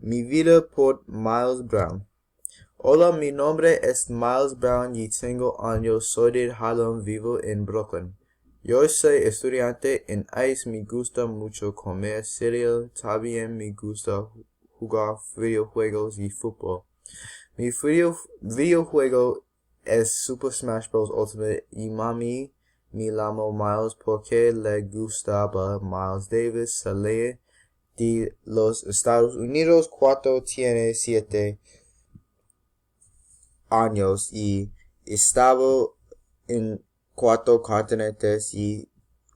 Mi vida por Miles Brown. Hola, mi nombre es Miles Brown y tengo años. Soy de Harlem, vivo en Brooklyn. Yo soy estudiante en ICE. Me gusta mucho comer cereal. También me gusta jugar videojuegos y fútbol. Mi videojuego es Super Smash Bros. Ultimate y mami me llamo Miles porque le gustaba Miles Davis. Sale de los Estados Unidos cuando tiene 7 años y estaba en 4 continentes y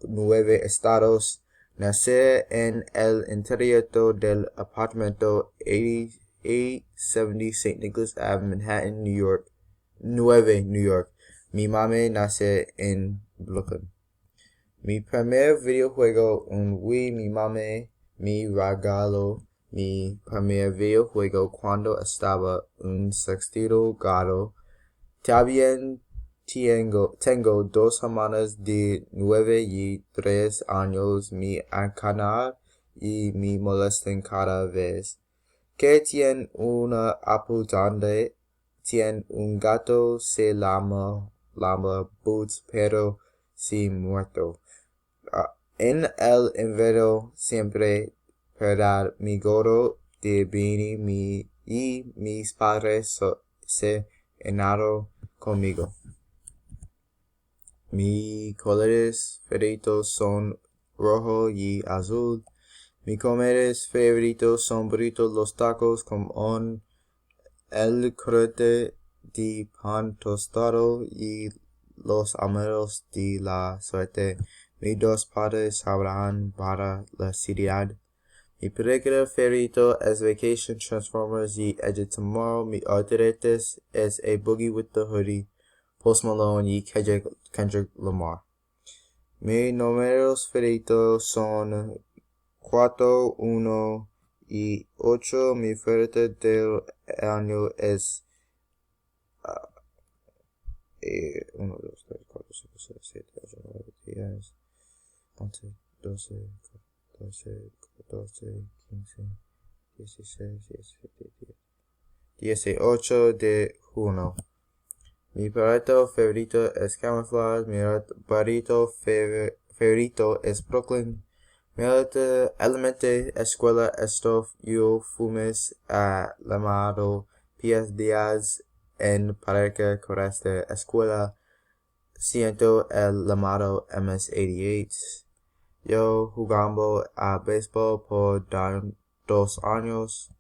9 estados. Nací en el interior del apartamento 870 St. Nicholas Ave, Manhattan, New York. New York. Mi mamá nace en Brooklyn. Mi primer videojuego, un Wii. Mi mamá me regaló mi primer videojuego cuando estaba en sexto grado. También tengo 2 hermanas de 9 y 3 años. Me encantan y me molestan cada vez que tienen una Apple donde tiene un gato. Se llama Boots, pero se muerto. En el invierno siempre perder mi gorro de beanie y mis padres se enamoraron conmigo. Mis colores favoritos son rojo y azul. Mis comidas favoritos son burritos, los tacos con el corte de pan tostado y los almuerzos de la suerte. Mis 2 padres sabrán para la ciudad. Mi película favorito es Vacation, Transformers y Edge of Tomorrow. Mi artistas es A Boogie with the Hoodie, Post Malone y Kendrick Lamar. Mis números favoritos son 4, 1 y 8. Mi favorito del año es 1, 2, 3, 4, 5, 6, 7, 8, 9, 10, 11, 12, 14, 14, 15, 16, 17, 18 de junio. Mi perrito favorito es Camouflage. Mi perrito favorito es Brooklyn. Mi elemento escuela esto yo fumes a llamado Pies Díaz en pareja con esta escuela. Siento el llamado MS-88. Yo jugando a béisbol por 2 años.